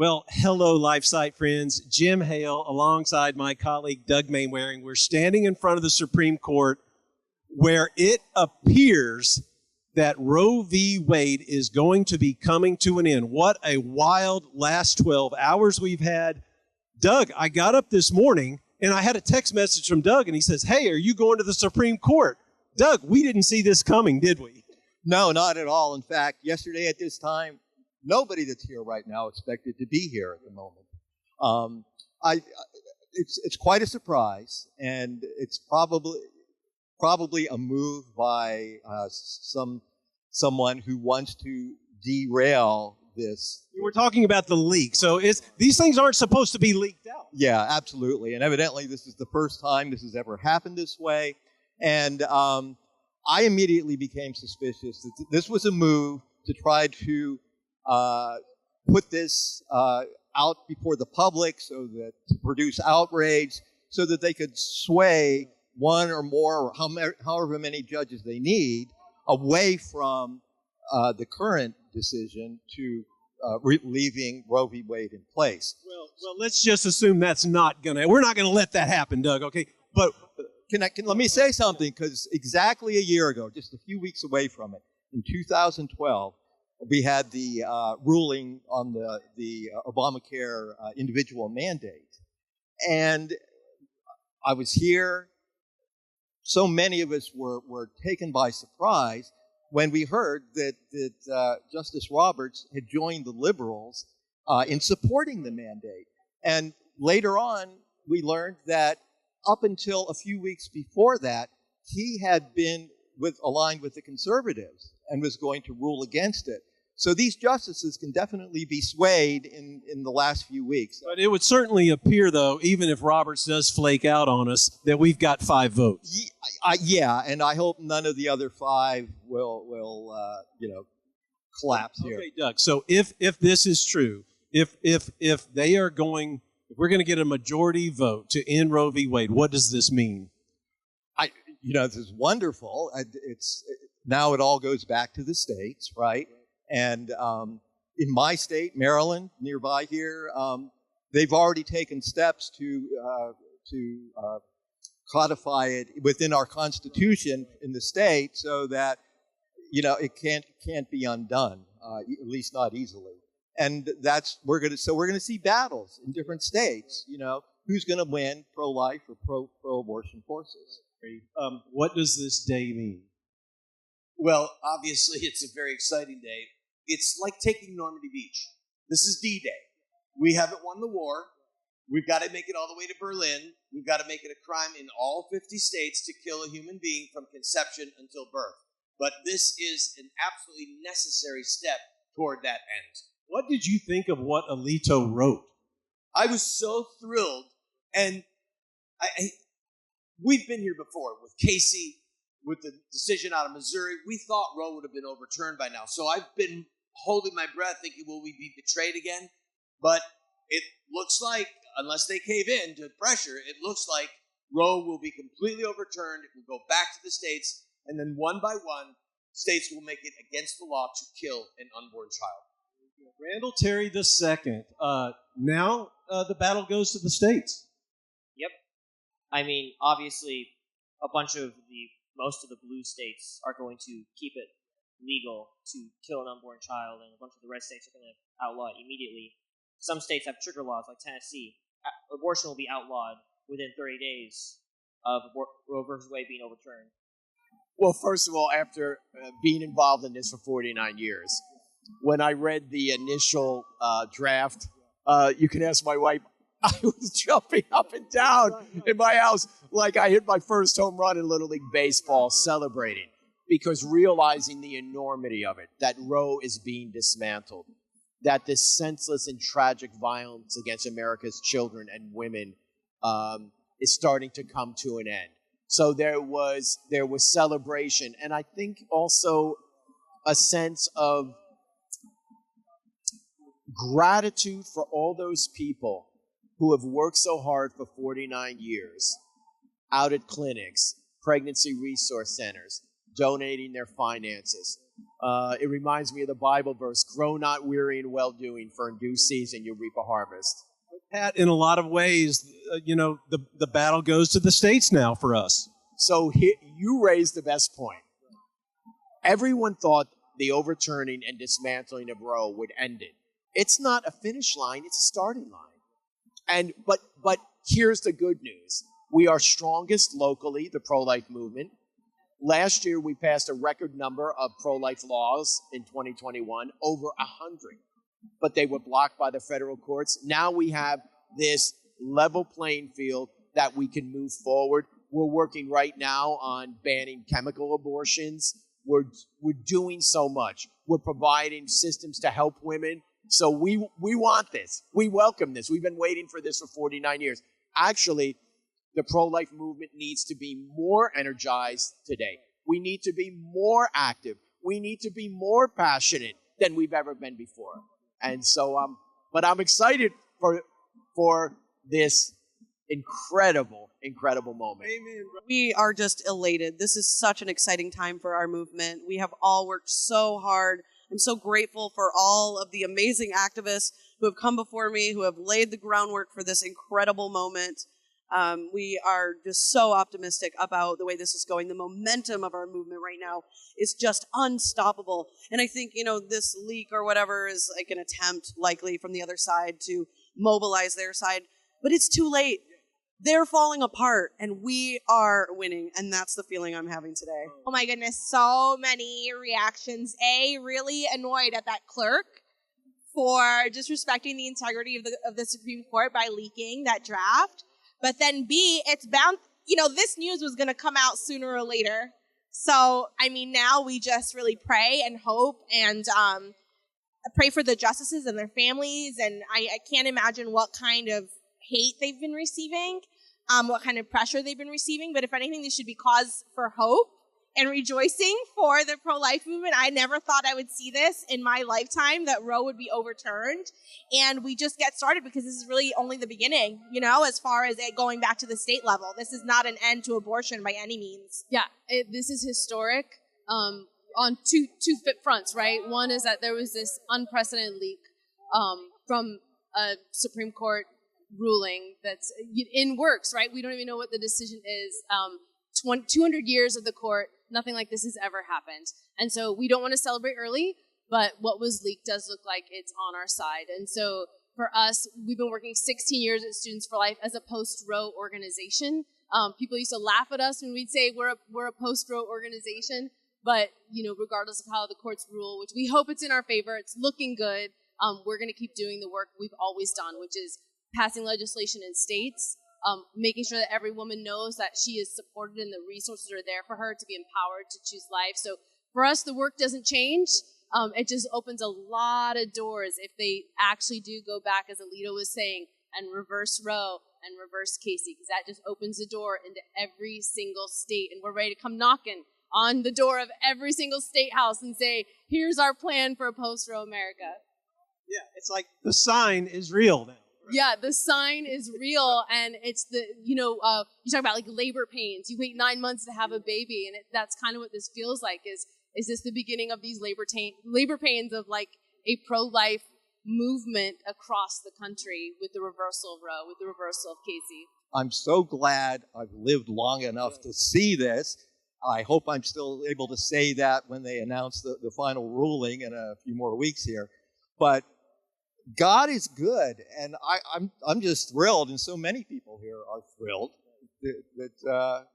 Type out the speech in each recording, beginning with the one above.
Well, hello, LifeSite friends. Jim Hale, alongside my colleague Doug Mainwaring. We're standing in front of the Supreme Court where it appears that Roe v. Wade is going to be coming to an end. What a wild last 12 hours we've had. Doug, I got up this morning and I had a text message from Doug and he says, "Hey, are you going to the Supreme Court?" Doug, we didn't see this coming, did we? No, not at all. In fact, yesterday at this time, nobody that's here right now expected to be here at the moment. It's quite a surprise, and it's probably a move by someone who wants to derail this. We're talking about the leak, so these things aren't supposed to be leaked out. Yeah, absolutely, and evidently this is the first time this has ever happened this way, and I immediately became suspicious that this was a move to try to put this out before the public, so that to produce outrage, so that they could sway one or more, or however many judges they need, away from the current decision to leaving Roe v. Wade in place. Well, let's just assume that's not we're not gonna let that happen, Doug. Okay, but let me say something, because exactly a year ago, just a few weeks away from it, in 2012. We had the ruling on the Obamacare individual mandate. And I was here. So many of us were taken by surprise when we heard that Justice Roberts had joined the liberals in supporting the mandate. And later on, we learned that up until a few weeks before that, he had been aligned with the conservatives and was going to rule against it. So these justices can definitely be swayed in the last few weeks. But it would certainly appear, though, even if Roberts does flake out on us, that we've got 5 votes. Yeah, and I hope none of the other 5 will collapse here. Okay, Doug. So if this is true, if we're going to get a majority vote to end Roe v. Wade, what does this mean? This is wonderful. Now it all goes back to the states, right? And in my state, Maryland, nearby here, they've already taken steps to codify it within our Constitution in the state, so that it can't be undone, at least not easily. And we're going to see battles in different states. Who's going to win, pro-life or pro-abortion forces? What does this day mean? Well, obviously, it's a very exciting day. It's like taking Normandy Beach. This is D-Day. We haven't won the war. We've got to make it all the way to Berlin. We've got to make it a crime in all 50 states to kill a human being from conception until birth. But this is an absolutely necessary step toward that end. What did you think of what Alito wrote? I was so thrilled. And we've been here before with Casey, with the decision out of Missouri. We thought Roe would have been overturned by now. So I've been holding my breath thinking, will we be betrayed again? But it looks like, unless they cave in to pressure, it looks like Roe will be completely overturned. It will go back to the states, and then one by one, states will make it against the law to kill an unborn child. Randall Terry II. Now the battle goes to the states. Yep. I mean, obviously, most of the blue states are going to keep it legal to kill an unborn child, and a bunch of the red states are going to outlaw it immediately. Some states have trigger laws, like Tennessee. Abortion will be outlawed within 30 days of Roe v. Wade being overturned. Well, first of all, after being involved in this for 49 years, when I read the initial draft, you can ask my wife, I was jumping up and down in my house like I hit my first home run in Little League Baseball, celebrating, because realizing the enormity of it, that Roe is being dismantled, that this senseless and tragic violence against America's children and women is starting to come to an end. So there was celebration, and I think also a sense of gratitude for all those people who have worked so hard for 49 years out at clinics, pregnancy resource centers, donating their finances, It reminds me of the Bible verse, grow not weary in well-doing, for in due season you'll reap a harvest. Pat, in a lot of ways, the battle goes to the states now for us. So you raised the best point. Everyone thought the overturning and dismantling of Roe would end it. It's not a finish line, it's a starting line. But here's the good news. We are strongest locally, the pro-life movement. Last year, we passed a record number of pro-life laws in 2021, over 100. But they were blocked by the federal courts. Now we have this level playing field that we can move forward. We're working right now on banning chemical abortions. We're doing so much. We're providing systems to help women. So we want this. We welcome this. We've been waiting for this for 49 years. Actually, the pro-life movement needs to be more energized today. We need to be more active. We need to be more passionate than we've ever been before. And so, but I'm excited for this incredible moment. Amen. We are just elated. This is such an exciting time for our movement. We have all worked so hard. I'm so grateful for all of the amazing activists who have come before me, who have laid the groundwork for this incredible moment. We are just so optimistic about the way this is going. The momentum of our movement right now is just unstoppable. And I think, this leak or whatever is like an attempt likely from the other side to mobilize their side, but it's too late. They're falling apart and we are winning. And that's the feeling I'm having today. Oh my goodness, so many reactions. A, really annoyed at that clerk for disrespecting the integrity of the Supreme Court by leaking that draft. But then B, it's bound, this news was going to come out sooner or later. So, now we just really pray and hope and pray for the justices and their families. And I can't imagine what kind of hate they've been receiving, what kind of pressure they've been receiving. But if anything, this should be cause for hope and rejoicing for the pro-life movement. I never thought I would see this in my lifetime, that Roe would be overturned. And we just get started because this is really only the beginning, as far as it going back to the state level. This is not an end to abortion by any means. Yeah, this is historic on two fronts, right? One is that there was this unprecedented leak from a Supreme Court ruling that's in works, right? We don't even know what the decision is. 200 years of the court, nothing like this has ever happened. And so we don't want to celebrate early, but what was leaked does look like it's on our side. And so for us, we've been working 16 years at Students for Life as a post-Roe organization. People used to laugh at us when we'd say we're a post-Roe organization, but regardless of how the courts rule, which we hope it's in our favor, it's looking good. We're going to keep doing the work we've always done, which is passing legislation in states, making sure that every woman knows that she is supported and the resources are there for her to be empowered to choose life. So for us, the work doesn't change. It just opens a lot of doors if they actually do go back, as Alito was saying, and reverse Roe and reverse Casey, because that just opens the door into every single state. And we're ready to come knocking on the door of every single state house and say, here's our plan for a post-Roe America. Yeah, it's like the sign is real now. Yeah, the sign is real, and it's you talk about like labor pains. You wait 9 months to have a baby, and that's kind of what this feels like. Is this the beginning of these labor pains of like a pro-life movement across the country with the reversal of Roe, with the reversal of Casey? I'm so glad I've lived long enough to see this. I hope I'm still able to say that when they announce the final ruling in a few more weeks here. But God is good, and I'm just thrilled, and so many people here are thrilled that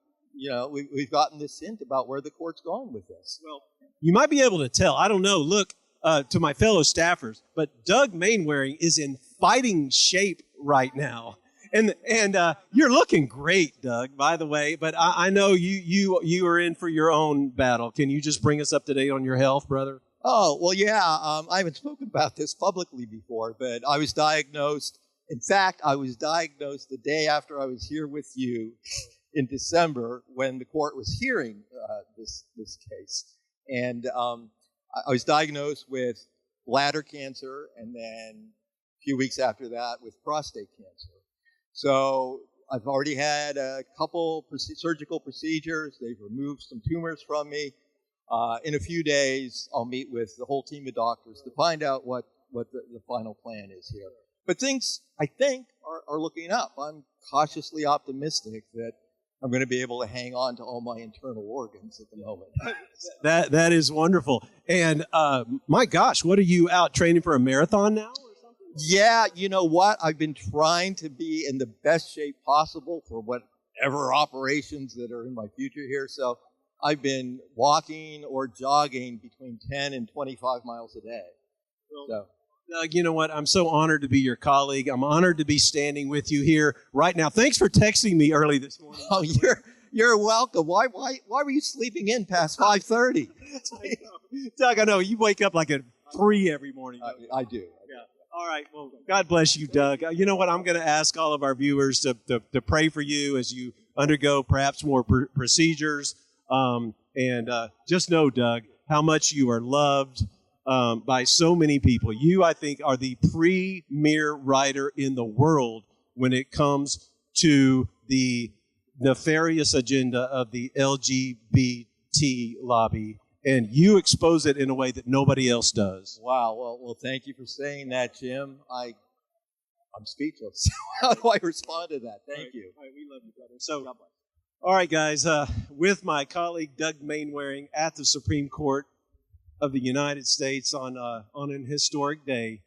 we've gotten this hint about where the court's going with this. Well, you might be able to tell. I don't know. Look to my fellow staffers, but Doug Mainwaring is in fighting shape right now, and you're looking great, Doug. By the way, but I know you are in for your own battle. Can you just bring us up to date on your health, brother? Oh, well, yeah. I haven't spoken about this publicly before, but I was diagnosed. In fact, I was diagnosed the day after I was here with you in December when the court was hearing this case. And I was diagnosed with bladder cancer, and then a few weeks after that with prostate cancer. So I've already had a couple surgical procedures. They've removed some tumors from me. In a few days, I'll meet with the whole team of doctors to find out what the final plan is here. But things, I think, are looking up. I'm cautiously optimistic that I'm going to be able to hang on to all my internal organs at the moment. That is wonderful. And my gosh, what are you out training for a marathon now? Yeah, you know what? I've been trying to be in the best shape possible for whatever operations that are in my future here. So I've been walking or jogging between 10 and 25 miles a day. So. Doug, you know what? I'm so honored to be your colleague. I'm honored to be standing with you here right now. Thanks for texting me early this morning. Oh, you're welcome. Why were you sleeping in past 5:30? Doug, I know you wake up like at 3 every morning. I do. Yeah. All right. Well, God bless you, Doug. You know what? I'm going to ask all of our viewers to pray for you as you undergo perhaps more procedures. And just know, Doug, how much you are loved by so many people. You, I think, are the premier writer in the world when it comes to the nefarious agenda of the LGBT lobby. And you expose it in a way that nobody else does. Wow. Well, thank you for saying that, Jim. I'm speechless. How do I respond to that? Thank you. All right, we love you, brother. So, all right, guys, with my colleague Doug Mainwaring at the Supreme Court of the United States on an historic day,